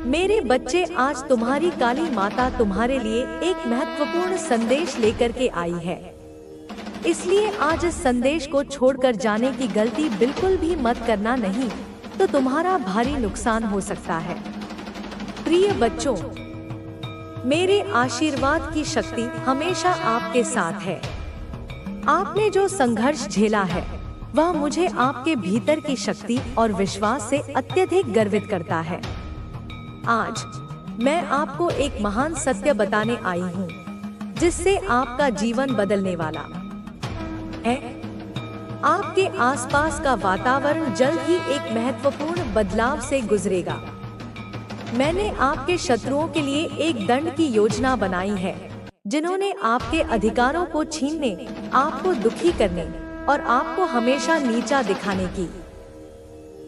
मेरे बच्चे, आज तुम्हारी काली माता तुम्हारे लिए एक महत्वपूर्ण संदेश लेकर के आई है। इसलिए आज इस संदेश को छोड़कर जाने की गलती बिल्कुल भी मत करना, नहीं तो तुम्हारा भारी नुकसान हो सकता है। प्रिय बच्चों, मेरे आशीर्वाद की शक्ति हमेशा आपके साथ है। आपने जो संघर्ष झेला है वह मुझे आपके भीतर की शक्ति और विश्वास से अत्यधिक गर्वित करता है। आज मैं आपको एक महान सत्य बताने आई हूँ जिससे आपका जीवन बदलने वाला है। आपके आसपास का वातावरण जल्द ही एक महत्वपूर्ण बदलाव से गुजरेगा। मैंने आपके शत्रुओं के लिए एक दंड की योजना बनाई है, जिन्होंने आपके अधिकारों को छीनने, आपको दुखी करने और आपको हमेशा नीचा दिखाने की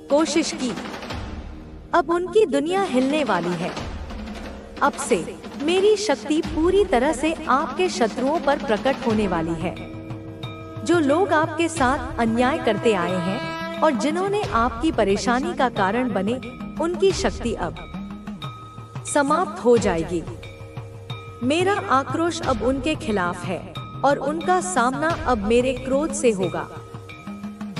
कोशिश की। अब उनकी दुनिया हिलने वाली है। अब से मेरी शक्ति पूरी तरह से आपके शत्रुओं पर प्रकट होने वाली है। जो लोग आपके साथ अन्याय करते आए हैं और जिन्होंने आपकी परेशानी का कारण बने, उनकी शक्ति अब समाप्त हो जाएगी। मेरा आक्रोश अब उनके खिलाफ है और उनका सामना अब मेरे क्रोध से होगा।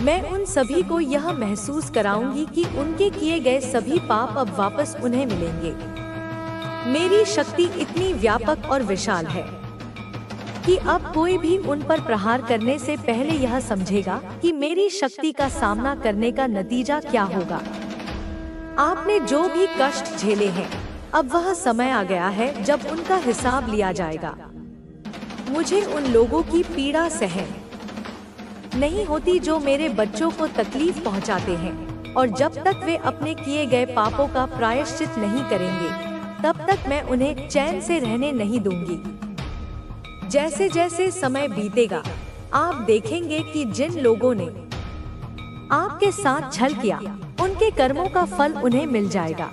मैं उन सभी को यह महसूस कराऊंगी कि उनके किए गए सभी पाप अब वापस उन्हें मिलेंगे। मेरी शक्ति इतनी व्यापक और विशाल है कि अब कोई भी उन पर प्रहार करने से पहले यह समझेगा कि मेरी शक्ति का सामना करने का नतीजा क्या होगा। आपने जो भी कष्ट झेले हैं, अब वह समय आ गया है जब उनका हिसाब लिया जाएगा। मुझे उन लोगों की पीड़ा सहन नहीं होती जो मेरे बच्चों को तकलीफ पहुंचाते हैं, और जब तक वे अपने किए गए पापों का प्रायश्चित नहीं करेंगे, तब तक मैं उन्हें चैन से रहने नहीं दूंगी। जैसे जैसे समय बीतेगा, आप देखेंगे कि जिन लोगों ने आपके साथ छल किया, उनके कर्मों का फल उन्हें मिल जाएगा।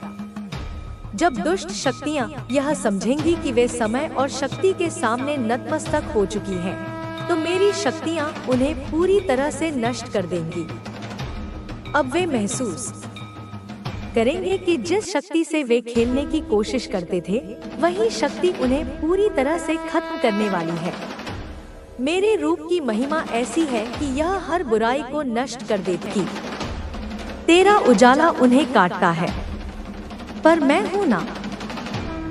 जब दुष्ट शक्तियां यह समझेंगी कि वे समय और शक्ति के सामने नतमस्तक हो चुकी हैं, तो मेरी शक्तियां उन्हें पूरी तरह से नष्ट कर देंगी। अब वे महसूस करेंगे कि जिस शक्ति से वे खेलने की कोशिश करते थे, वही शक्ति उन्हें पूरी तरह से खत्म करने वाली है। मेरे रूप की महिमा ऐसी है कि यह हर बुराई को नष्ट कर देती। तेरा उजाला उन्हें काटता है, पर मैं हूँ ना,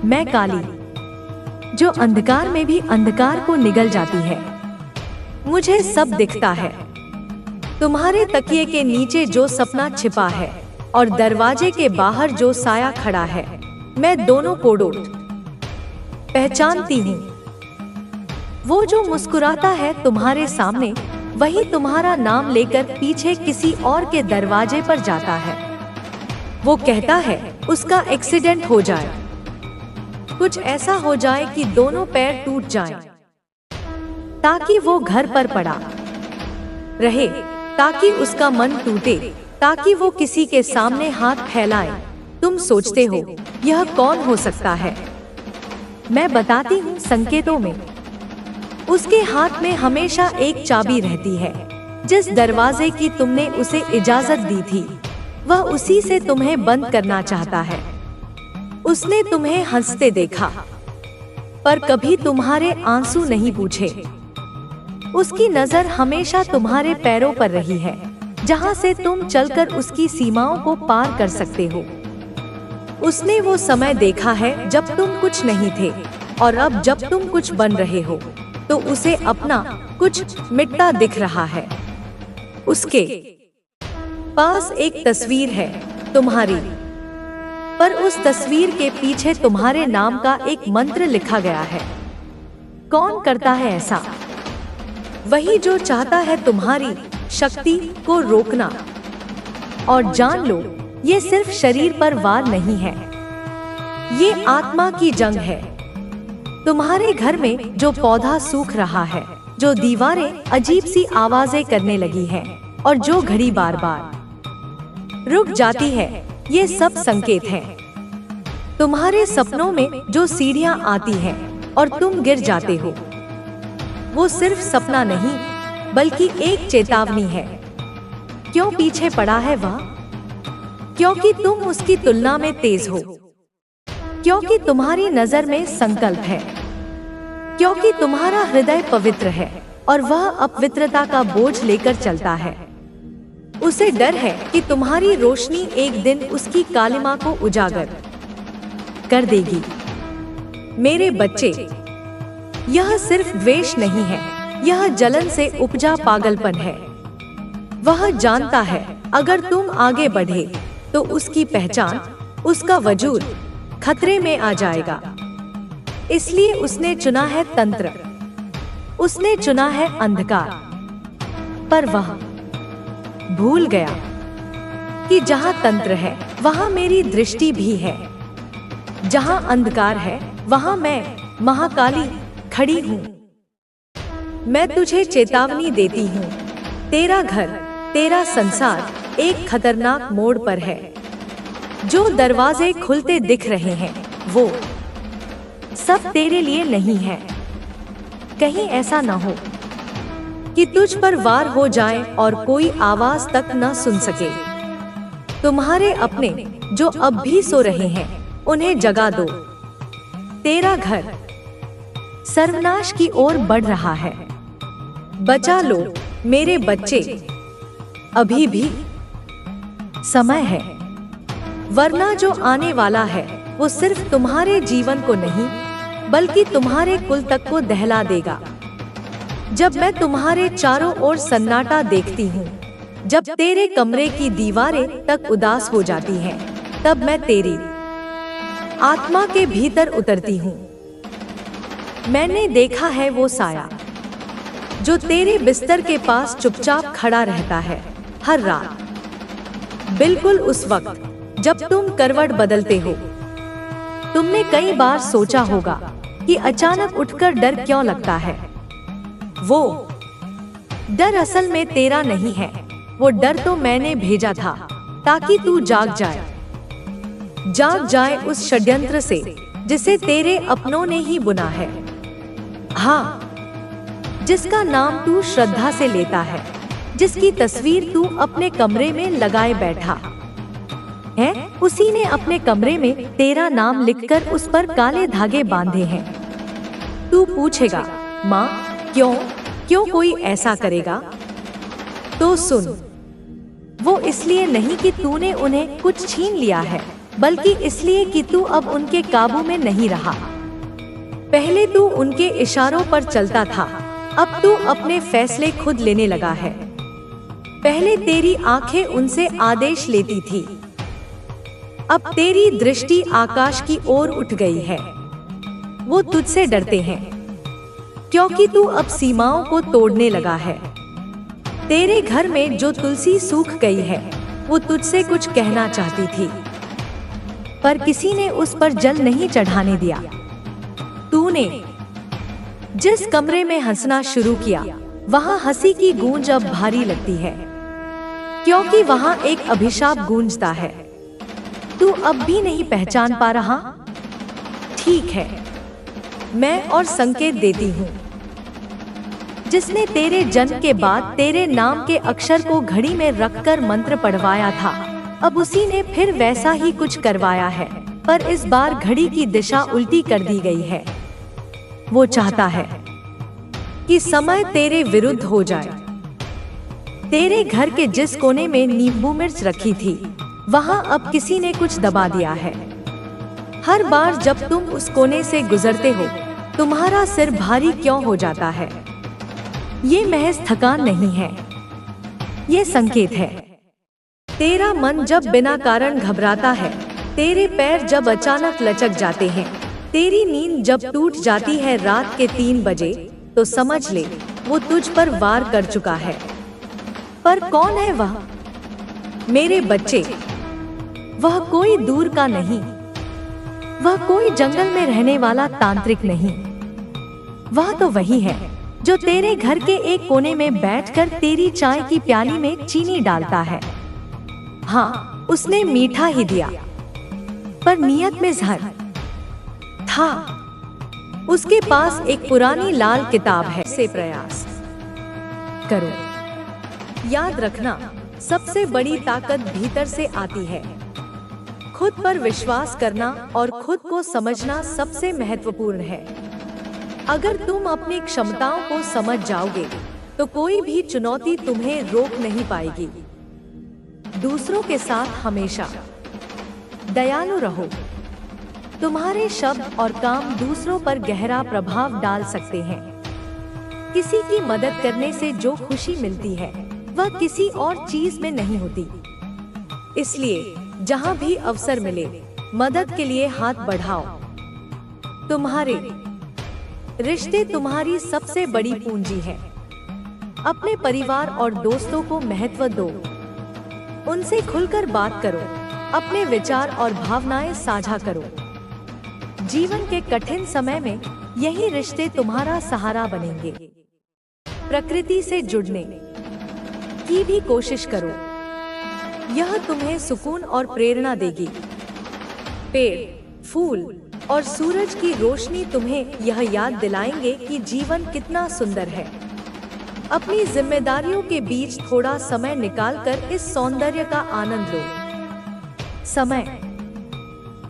मैं काली, जो अंधकार में भी अंधकार को निगल जाती है। मुझे सब दिखता है। तुम्हारे तकिए के नीचे जो सपना छिपा है और दरवाजे के बाहर जो साया खड़ा है, मैं दोनों को पहचानती हूँ। वो जो मुस्कुराता है तुम्हारे सामने, वही तुम्हारा नाम लेकर पीछे किसी और के दरवाजे पर जाता है। वो कहता है उसका एक्सीडेंट हो जाए, कुछ ऐसा हो जाए कि दोनों पैर टूट जाएं, ताकि वो घर पर पड़ा रहे, ताकि उसका मन टूटे, ताकि वो किसी के सामने हाथ फैलाए। तुम सोचते हो यह कौन हो सकता है? मैं बताती हूँ संकेतों में। उसके हाथ में हमेशा एक चाबी रहती है। जिस दरवाजे की तुमने उसे इजाजत दी थी, वह उसी से तुम्हें बंद करना चाहता है। उसने तुम्हें हंसते देखा, पर कभी तुम्हारे आंसू नहीं पूछे। उसकी नजर हमेशा तुम्हारे पैरों पर रही है, जहां से तुम चलकर उसकी सीमाओं को पार कर सकते हो। उसने वो समय देखा है जब तुम कुछ नहीं थे, और अब जब तुम कुछ बन रहे हो, तो उसे अपना कुछ मिटता दिख रहा है। उसके पास एक तस्वीर है तुम्हारी, पर उस तस्वीर के पीछे तुम्हारे नाम का एक मंत्र लिखा गया है। कौन करता है ऐसा? वही जो चाहता है तुम्हारी शक्ति को रोकना। और जान लो, ये सिर्फ शरीर पर वार नहीं है, ये आत्मा की जंग है। तुम्हारे घर में जो पौधा सूख रहा है, जो दीवारें अजीब सी आवाजें करने लगी हैं, और जो घड़ी बार बार रुक जाती है, ये सब संकेत हैं। तुम्हारे सपनों में जो सीढ़ियां आती हैं और तुम गिर जाते हो, वो सिर्फ सपना नहीं, बल्कि एक चेतावनी है। क्यों पीछे पड़ा है वह? क्योंकि तुम उसकी तुलना में तेज हो। क्योंकि तुम्हारी नजर में संकल्प है, क्योंकि तुम्हारा हृदय पवित्र है और वह अपवित्रता का बोझ लेकर चलता है। उसे डर है कि तुम्हारी रोशनी एक दिन उसकी कालिमा को उजागर कर देगी। मेरे बच्चे, यह सिर्फ द्वेष नहीं है, यह जलन से उपजा पागलपन है। वह जानता है अगर तुम आगे बढ़े तो उसकी पहचान, उसका वजूद खतरे में आ जाएगा। इसलिए उसने चुना है तंत्र, उसने चुना है अंधकार। पर वह भूल गया कि जहां तंत्र है वहां मेरी दृष्टि भी है, जहां अंधकार है वहां मैं महाकाली खड़ी हूँ। मैं तुझे चेतावनी देती हूँ, तेरा घर, तेरा संसार एक खतरनाक मोड़ पर है। जो दरवाजे खुलते दिख रहे हैं वो सब तेरे लिए नहीं है। कहीं ऐसा न हो कि तुझ पर वार हो जाए और कोई आवाज तक न सुन सके। तुम्हारे अपने जो अब भी सो रहे हैं उन्हें जगा दो। तेरा घर सर्वनाश की ओर बढ़ रहा है। बचा लो मेरे बच्चे, अभी भी समय है, वरना जो आने वाला है वो सिर्फ तुम्हारे जीवन को नहीं बल्कि तुम्हारे कुल तक को दहला देगा। जब मैं तुम्हारे चारों ओर सन्नाटा देखती हूँ, जब तेरे कमरे की दीवारें तक उदास हो जाती हैं, तब मैं तेरी आत्मा के भीतर उतरती हूँ। मैंने देखा है वो साया जो तेरे बिस्तर के पास चुपचाप खड़ा रहता है हर रात, बिल्कुल उस वक्त जब तुम करवट बदलते हो। तुमने कई बार सोचा होगा कि अचानक उठकर डर क्यों लगता है। वो डर असल में तेरा नहीं है, वो डर तो मैंने भेजा था ताकि तू जाग जाए उस षड्यंत्र से जिसे तेरे अपनों ने ही बुना है। हाँ, जिसका नाम तू श्रद्धा से लेता है, जिसकी तस्वीर तू अपने कमरे में लगाए बैठा है, उसी ने अपने कमरे में तेरा नाम लिखकर उस पर काले धागे बांधे हैं। तू पूछेगा, माँ क्यों कोई ऐसा करेगा? तो सुन, वो इसलिए नहीं कि तूने उन्हें कुछ छीन लिया है, बल्कि इसलिए कि तू अब उनके काबू में नहीं रहा। पहले तू उनके इशारों पर चलता था, अब तू अपने फैसले खुद लेने लगा है। पहले तेरी आंखें उनसे आदेश लेती थी, अब तेरी दृष्टि आकाश की ओर उठ गई है। वो तुझसे डरते हैं क्योंकि तू अब सीमाओं को तोड़ने लगा है। तेरे घर में जो तुलसी सूख गई है वो तुझसे कुछ कहना चाहती थी, पर किसी ने उस पर जल नहीं चढ़ाने दिया। तूने जिस कमरे में हंसना शुरू किया वहां हंसी की गूंज अब भारी लगती है, क्योंकि वहां एक अभिशाप गूंजता है। तू अब भी नहीं पहचान पा रहा? ठीक है, मैं और संकेत देती हूँ। जिसने तेरे जन्म के बाद तेरे नाम के अक्षर को घड़ी में रखकर मंत्र पढ़वाया था, अब उसी ने फिर वैसा ही कुछ करवाया है, पर इस बार घड़ी की दिशा उल्टी कर दी गई है। वो चाहता है कि समय तेरे विरुद्ध हो जाए। तेरे घर के जिस कोने में नींबू मिर्च रखी थी, वहां अब किसी ने कुछ दबा दिया है। हर बार जब तुम उस कोने से गुजरते हो, तुम्हारा सिर भारी क्यों हो जाता है? ये महज थकान नहीं है, ये संकेत है। तेरा मन जब बिना कारण घबराता है, तेरे पैर जब अचानक लचक जाते हैं, तेरी नींद जब टूट जाती है रात के 3 बजे, तो समझ ले वो तुझ पर वार कर चुका है। पर कौन है वह? मेरे बच्चे, वह कोई दूर का नहीं, वह कोई जंगल में रहने वाला तांत्रिक नहीं। वह तो वही है जो तेरे घर के एक कोने में बैठकर तेरी चाय की प्याली में चीनी डालता है। हाँ, उसने मीठा ही दिया, पर नियत में जहर था। उसके पास एक पुरानी लाल किताब है, से प्रयास करो। याद रखना, सबसे बड़ी ताकत भीतर से आती है, खुद पर विश्वास करना और खुद को समझना सबसे महत्वपूर्ण है। अगर तुम अपनी क्षमताओं को समझ जाओगे तो कोई भी चुनौती तुम्हें रोक नहीं पाएगी। दूसरों के साथ हमेशा दयालु रहो। तुम्हारे शब्द और काम दूसरों पर गहरा प्रभाव डाल सकते हैं। किसी की मदद करने से जो खुशी मिलती है वह किसी और चीज में नहीं होती। इसलिए जहां भी अवसर मिले मदद के लिए हाथ बढ़ाओ। तुम्हारे रिश्ते तुम्हारी सबसे बड़ी पूंजी है। अपने परिवार और दोस्तों को महत्व दो। उनसे खुलकर बात करो। अपने विचार और भावनाएं साझा करो। जीवन के कठिन समय में यही रिश्ते तुम्हारा सहारा बनेंगे। प्रकृति से जुड़ने की भी कोशिश करो। यह तुम्हें सुकून और प्रेरणा देगी। पेड़, फूल और सूरज की रोशनी तुम्हें यह याद दिलाएंगे कि जीवन कितना सुंदर है। अपनी जिम्मेदारियों के बीच थोड़ा समय निकालकर इस सौंदर्य का आनंद लो। समय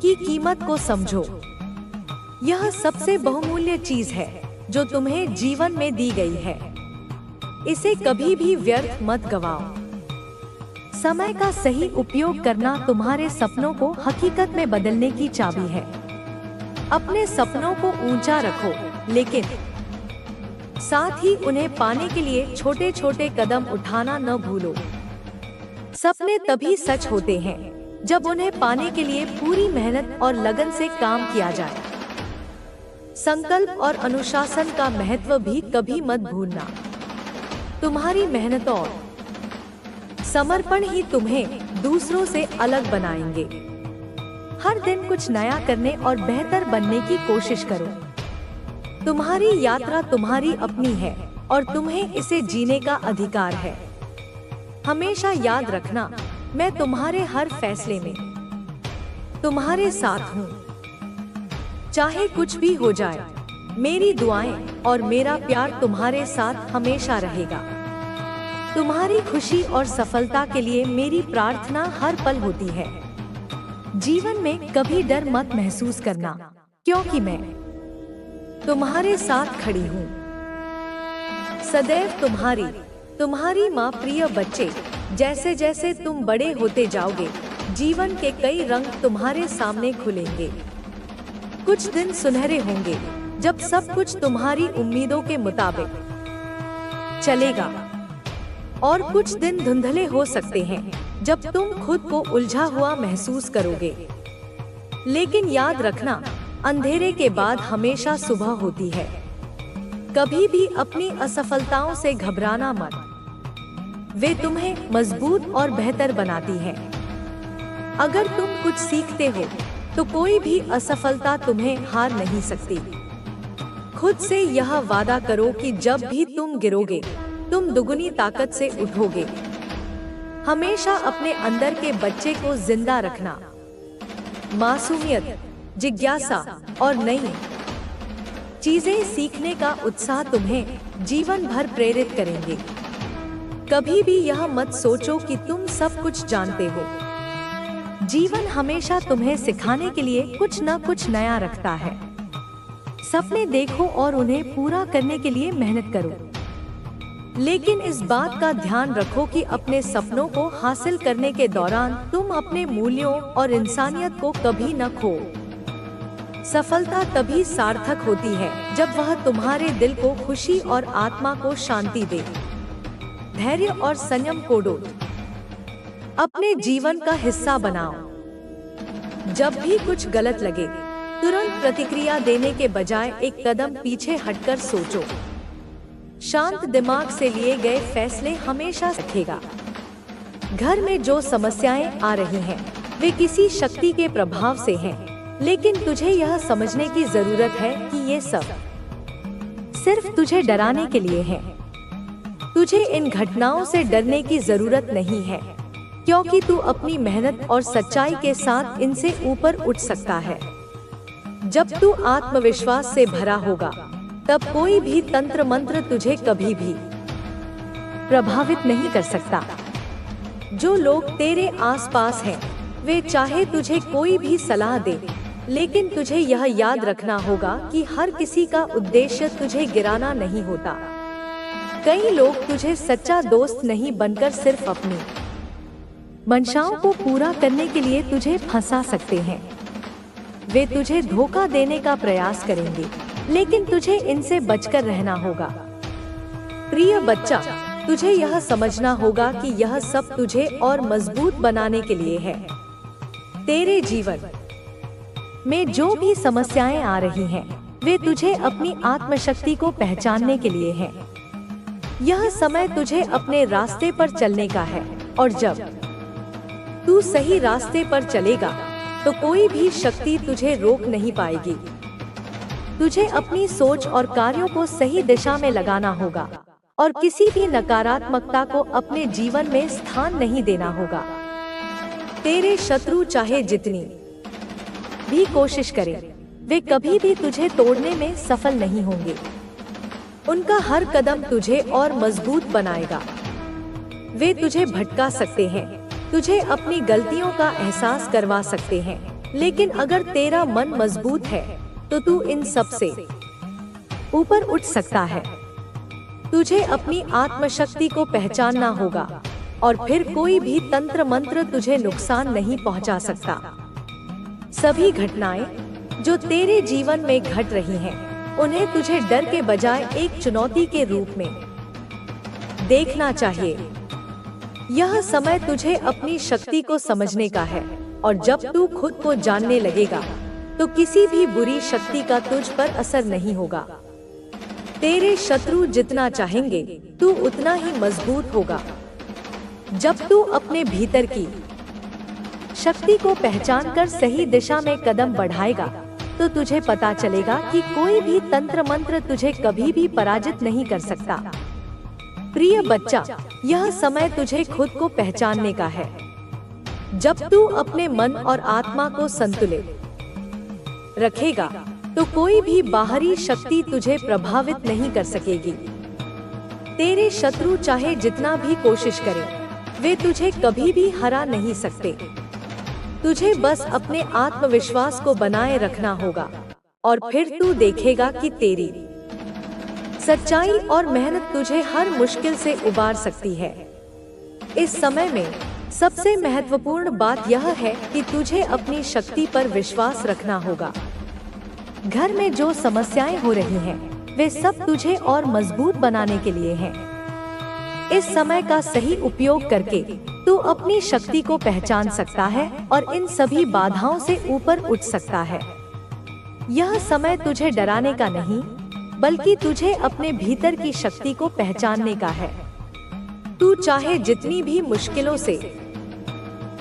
की कीमत को समझो। यह सबसे बहुमूल्य चीज है जो तुम्हें जीवन में दी गई है। इसे कभी भी व्यर्थ मत गवाओ। समय का सही उपयोग करना तुम्हारे सपनों को हकीकत में बदलने की चाबी है। अपने सपनों को ऊंचा रखो, लेकिन साथ ही उन्हें पाने के लिए छोटे छोटे कदम उठाना न भूलो। सपने तभी सच होते हैं जब उन्हें पाने के लिए पूरी मेहनत और लगन से काम किया जाए। संकल्प और अनुशासन का महत्व भी कभी मत भूलना। तुम्हारी मेहनत और समर्पण ही तुम्हें दूसरों से अलग बनाएंगे। हर दिन कुछ नया करने और बेहतर बनने की कोशिश करो। तुम्हारी यात्रा तुम्हारी अपनी है और तुम्हें इसे जीने का अधिकार है। हमेशा याद रखना, मैं तुम्हारे हर फैसले में तुम्हारे साथ हूँ। चाहे कुछ भी हो जाए, मेरी दुआएं और मेरा प्यार तुम्हारे साथ हमेशा रहेगा। तुम्हारी खुशी और सफलता के लिए मेरी प्रार्थना हर पल होती है। जीवन में कभी डर मत महसूस करना, क्योंकि मैं तुम्हारे साथ खड़ी हूँ। सदैव तुम्हारी माँ। प्रिय बच्चे, जैसे जैसे तुम बड़े होते जाओगे, जीवन के कई रंग तुम्हारे सामने खुलेंगे। कुछ दिन सुनहरे होंगे जब सब कुछ तुम्हारी उम्मीदों के मुताबिक चलेगा, और कुछ दिन धुंधले हो सकते हैं जब तुम खुद को उलझा हुआ महसूस करोगे। लेकिन याद रखना, अंधेरे के बाद हमेशा सुबह होती है। कभी भी अपनी असफलताओं से घबराना मत। वे तुम्हें मजबूत और बेहतर बनाती हैं। अगर तुम कुछ सीखते हो तो कोई भी असफलता तुम्हें हार नहीं सकती। खुद से यह वादा करो कि जब भी तुम गिरोगे, तुम दुगनी ताकत से उठोगे। हमेशा अपने अंदर के बच्चे को जिंदा रखना। मासूमियत, जिज्ञासा और नई चीजें सीखने का उत्साह तुम्हें जीवन भर प्रेरित करेंगे। कभी भी यह मत सोचो कि तुम सब कुछ जानते हो। जीवन हमेशा तुम्हें सिखाने के लिए कुछ न कुछ नया रखता है। सपने देखो और उन्हें पूरा करने के लिए मेहनत करो। लेकिन इस बात का ध्यान रखो कि अपने सपनों को हासिल करने के दौरान तुम अपने मूल्यों और इंसानियत को कभी न खो। सफलता तभी सार्थक होती है जब वह तुम्हारे दिल को खुशी और आत्मा को शांति दे। धैर्य और संयम को अपने जीवन का हिस्सा बनाओ। जब भी कुछ गलत लगे, तुरंत प्रतिक्रिया देने के बजाय एक कदम पीछे हटकर सोचो। शांत दिमाग से लिए गए फैसले हमेशा रखेगा। घर में जो समस्याएं आ रही हैं, वे किसी शक्ति के प्रभाव से हैं, लेकिन तुझे यह समझने की जरूरत है कि ये सब सिर्फ तुझे डराने के लिए है। तुझे इन घटनाओं से डरने की जरूरत नहीं है, क्योंकि तू अपनी मेहनत और सच्चाई के साथ इनसे ऊपर उठ सकता है। जब तू आत्मविश्वास से भरा होगा, तब कोई भी तंत्र मंत्र तुझे कभी भी प्रभावित नहीं कर सकता। जो लोग तेरे आसपास हैं, वे चाहे तुझे कोई भी सलाह दे, लेकिन तुझे यह याद रखना होगा कि हर किसी का उद्देश्य तुझे गिराना नहीं होता। कई लोग तुझे सच्चा दोस्त नहीं बनकर सिर्फ अपनी मंशाओं को पूरा करने के लिए तुझे फंसा सकते हैं। वे तुझे धोखा देने का प्रयास करेंगे, लेकिन तुझे इनसे बचकर रहना होगा। प्रिय बच्चा, तुझे यह समझना होगा कि यह सब तुझे और मजबूत बनाने के लिए है। तेरे जीवन में जो भी समस्याएं आ रही हैं, वे तुझे अपनी आत्मशक्ति को पहचानने के लिए हैं। यह समय तुझे अपने रास्ते पर चलने का है, और जब तू सही रास्ते पर चलेगा तो कोई भी शक्ति तुझे रोक नहीं पाएगी। तुझे अपनी सोच और कार्यों को सही दिशा में लगाना होगा और किसी भी नकारात्मकता को अपने जीवन में स्थान नहीं देना होगा। तेरे शत्रु चाहे जितनी भी कोशिश करें, वे कभी भी तुझे तोड़ने में सफल नहीं होंगे। उनका हर कदम तुझे और मजबूत बनाएगा। वे तुझे भटका सकते हैं, तुझे अपनी गलतियों का एहसास करवा सकते हैं, लेकिन अगर तेरा मन मजबूत है तो तू इन सब से ऊपर उठ सकता है। तुझे अपनी आत्मशक्ति को पहचानना होगा और फिर कोई भी तंत्र मंत्र तुझे नुकसान नहीं पहुंचा सकता। सभी घटनाएं जो तेरे जीवन में घट रही हैं, उन्हें तुझे डर के बजाय एक चुनौती के रूप में देखना चाहिए। यह समय तुझे अपनी शक्ति को समझने का है, और जब तू खुद को जानने लगेगा तो किसी भी बुरी शक्ति का तुझ पर असर नहीं होगा। तेरे शत्रु जितना चाहेंगे, तू उतना ही मजबूत होगा। जब तू अपने भीतर की शक्ति को पहचान कर सही दिशा में कदम बढ़ाएगा तो तुझे पता चलेगा कि कोई भी तंत्र मंत्र तुझे कभी भी पराजित नहीं कर सकता। प्रिय बच्चा, यह समय तुझे खुद को पहचानने का है। जब तू अपने मन और आत्मा को संतुलित रखेगा तो कोई भी बाहरी शक्ति तुझे प्रभावित नहीं कर सकेगी। तेरे शत्रु चाहे जितना भी कोशिश करें, वे तुझे कभी भी हरा नहीं सकते। तुझे बस अपने आत्मविश्वास को बनाए रखना होगा, और फिर तू देखेगा कि तेरी सच्चाई और मेहनत तुझे हर मुश्किल से उबार सकती है। इस समय में सबसे महत्वपूर्ण बात यह है कि तुझे अपनी शक्ति पर विश्वास रखना होगा। घर में जो समस्याएं हो रही हैं, वे सब तुझे और मजबूत बनाने के लिए हैं। इस समय का सही उपयोग करके तू अपनी शक्ति को पहचान सकता है और इन सभी बाधाओं से ऊपर उठ सकता है। यह समय तुझे डराने का नहीं, बल्कि तुझे अपने भीतर की शक्ति को पहचानने का है। तू चाहे जितनी भी मुश्किलों से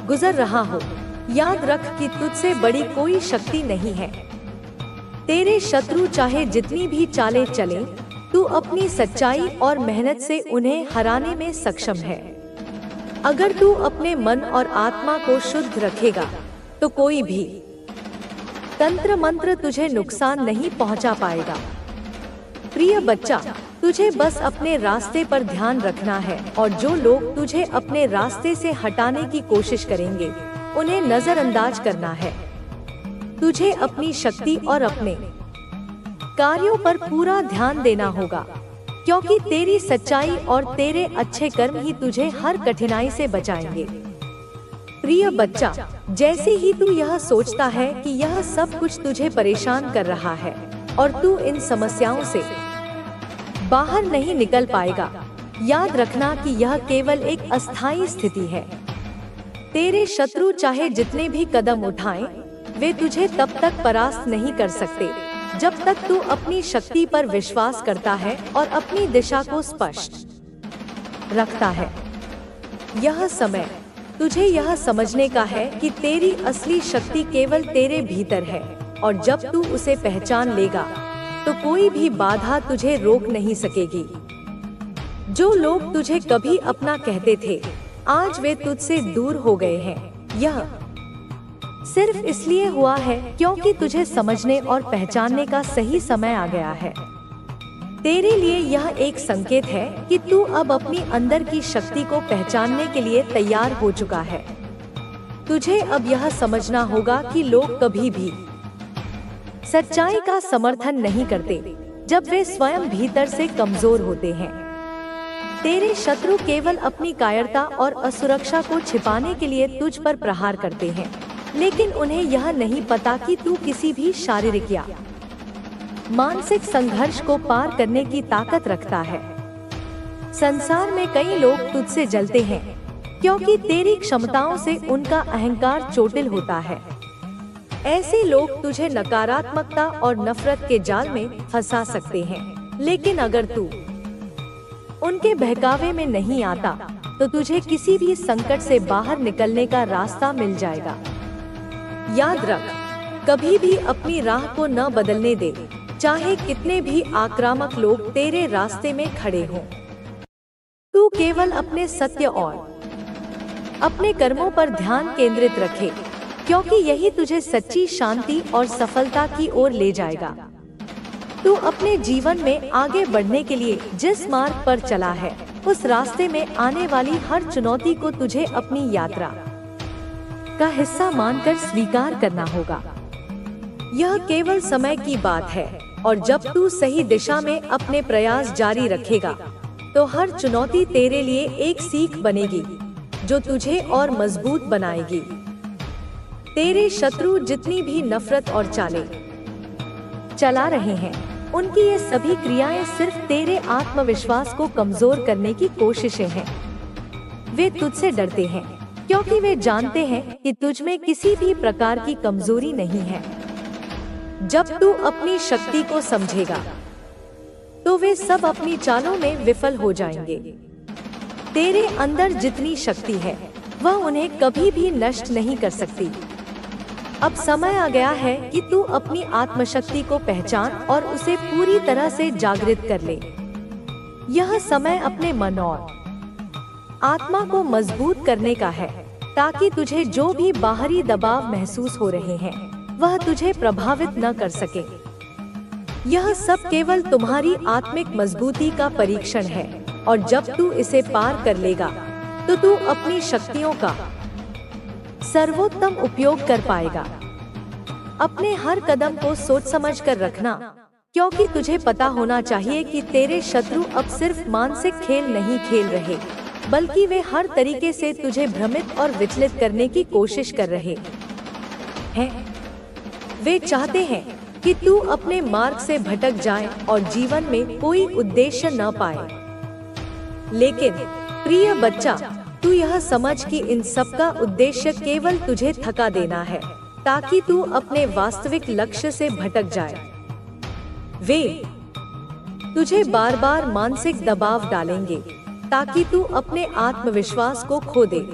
गुजर रहा हो, याद रख कि तुझसे बड़ी कोई शक्ति नहीं है। तेरे शत्रु चाहे जितनी भी चालें चलें, तू अपनी सच्चाई और मेहनत से उन्हें हराने में सक्षम है। अगर तू अपने मन और आत्मा को शुद्ध रखेगा तो कोई भी तंत्र मंत्र तुझे नुकसान नहीं पहुंचा पाएगा। प्रिय बच्चा, तुझे बस अपने रास्ते पर ध्यान रखना है, और जो लोग तुझे अपने रास्ते से हटाने की कोशिश करेंगे, उन्हें नजरअंदाज करना है। तुझे अपनी शक्ति और अपने कार्यों पर पूरा ध्यान देना होगा, क्योंकि तेरी सच्चाई और तेरे अच्छे कर्म ही तुझे हर कठिनाई से बचाएंगे। प्रिय बच्चा, जैसे ही तू यह सोचता है कि यह सब कुछ तुझे परेशान कर रहा है और तू इन समस्याओं से बाहर नहीं निकल पाएगा, याद रखना कि यह केवल एक अस्थायी स्थिति है। तेरे शत्रु चाहे जितने भी कदम उठाएं, वे तुझे तब तक परास्त नहीं कर सकते जब तक तू अपनी शक्ति पर विश्वास करता है और अपनी दिशा को स्पष्ट रखता है। यह समय तुझे यह समझने का है कि तेरी असली शक्ति केवल तेरे भीतर है, और जब तू उसे पहचान लेगा तो कोई भी बाधा तुझे रोक नहीं सकेगी। जो लोग तुझे कभी अपना कहते थे, आज वे तुझसे दूर हो गए हैं। यह सिर्फ इसलिए हुआ है क्योंकि तुझे समझने और पहचानने का सही समय आ गया है। तेरे लिए यह एक संकेत है कि तू अब अपनी अंदर की शक्ति को पहचानने के लिए तैयार हो चुका है। तुझे अब यह समझना होगा कि लोग कभी भी सच्चाई का समर्थन नहीं करते जब वे स्वयं भीतर से कमजोर होते हैं। तेरे शत्रु केवल अपनी कायरता और असुरक्षा को छिपाने के लिए तुझ पर प्रहार करते हैं, लेकिन उन्हें यह नहीं पता कि तू किसी भी शारीरिक या मानसिक संघर्ष को पार करने की ताकत रखता है। संसार में कई लोग तुझसे जलते हैं क्योंकि तेरी क्षमताओं से उनका अहंकार चोटिल होता है। ऐसे लोग तुझे नकारात्मकता और नफरत के जाल में फंसा सकते हैं, लेकिन अगर तू उनके बहकावे में नहीं आता तो तुझे किसी भी संकट से बाहर निकलने का रास्ता मिल जाएगा। याद रख, कभी भी अपनी राह को न बदलने दे, चाहे कितने भी आक्रामक लोग तेरे रास्ते में खड़े हों। तू केवल अपने सत्य और अपने कर्मों पर ध्यान केंद्रित रखे, क्योंकि यही तुझे सच्ची शांति और सफलता की ओर ले जाएगा। तू अपने जीवन में आगे बढ़ने के लिए जिस मार्ग पर चला है, उस रास्ते में आने वाली हर चुनौती को तुझे अपनी यात्रा का हिस्सा मानकर स्वीकार करना होगा। यह केवल समय की बात है, और जब तू सही दिशा में अपने प्रयास जारी रखेगा तो हर चुनौती तेरे लिए एक सीख बनेगी जो तुझे और मजबूत बनाएगी। तेरे शत्रु जितनी भी नफरत और चालें चला रहे हैं, उनकी ये सभी क्रियाएं सिर्फ तेरे आत्मविश्वास को कमजोर करने की कोशिशें हैं। वे तुझसे डरते हैं क्योंकि वे जानते हैं कि तुझ में किसी भी प्रकार की कमजोरी नहीं है। जब तू अपनी शक्ति को समझेगा तो वे सब अपनी चालों में विफल हो जाएंगे। तेरे अंदर जितनी शक्ति है वह उन्हें कभी भी नष्ट नहीं कर सकती। अब समय आ गया है कि तू अपनी आत्मशक्ति को पहचान और उसे पूरी तरह से जागृत कर ले। यह समय अपने मन और आत्मा को मजबूत करने का है, ताकि तुझे जो भी बाहरी दबाव महसूस हो रहे हैं वह तुझे प्रभावित न कर सके। यह सब केवल तुम्हारी आत्मिक मजबूती का परीक्षण है, और जब तू इसे पार कर लेगा तो तू अपनी शक्तियों का सर्वोत्तम उपयोग कर पाएगा। अपने हर कदम को सोच समझ कर रखना, क्योंकि तुझे पता होना चाहिए कि तेरे शत्रु अब सिर्फ मानसिक खेल नहीं खेल रहे, बल्कि वे हर तरीके से तुझे भ्रमित और विचलित करने की कोशिश कर रहे हैं। वे चाहते हैं कि तू अपने मार्ग से भटक जाए और जीवन में कोई उद्देश्य न पाए। लेकिन प्रिय बच्चा, तू यह समझ कि इन सब का उद्देश्य केवल तुझे थका देना है, ताकि तू अपने वास्तविक लक्ष्य से भटक जाए। वे तुझे बार बार मानसिक दबाव डालेंगे ताकि तू अपने आत्मविश्वास को खो दे।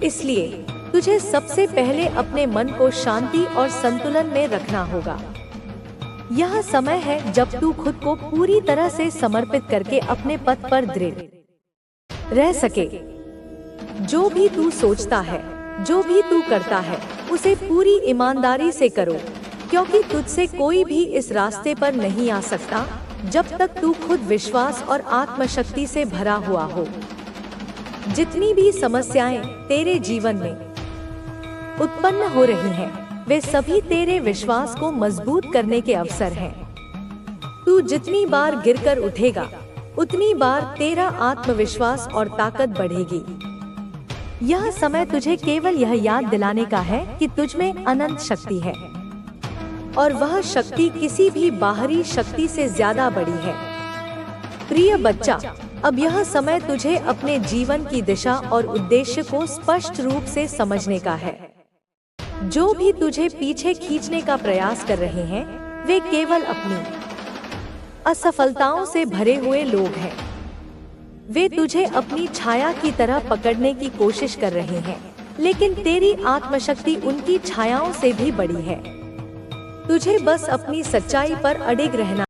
इसलिए तुझे सबसे पहले अपने मन को शांति और संतुलन में रखना होगा। यह समय है जब तू खुद को पूरी तरह से समर्पित करके अपने पथ पर दृढ़ रह सके। जो भी तू सोचता है, जो भी तू करता है, उसे पूरी ईमानदारी से करो, क्योंकि तुझसे कोई भी इस रास्ते पर नहीं आ सकता जब तक तू खुद विश्वास और आत्मशक्ति से भरा हुआ हो। जितनी भी समस्याएं तेरे जीवन में उत्पन्न हो रही हैं, वे सभी तेरे विश्वास को मजबूत करने के अवसर हैं। तू जितनी बार गिरकर उठेगा, उतनी बार तेरा आत्मविश्वास और ताकत बढ़ेगी। यह समय तुझे केवल यह याद दिलाने का है कि तुझ में अनंत शक्ति है, और वह शक्ति किसी भी बाहरी शक्ति से ज्यादा बड़ी है। प्रिय बच्चा, अब यह समय तुझे अपने जीवन की दिशा और उद्देश्य को स्पष्ट रूप से समझने का है। जो भी तुझे पीछे खींचने का प्रयास कर रहे हैं, वे केवल अपनी असफलताओं से भरे हुए लोग हैं। वे तुझे अपनी छाया की तरह पकड़ने की कोशिश कर रहे हैं, लेकिन तेरी आत्मशक्ति उनकी छायाओं से भी बड़ी है। तुझे बस अपनी सच्चाई पर अडिग रहना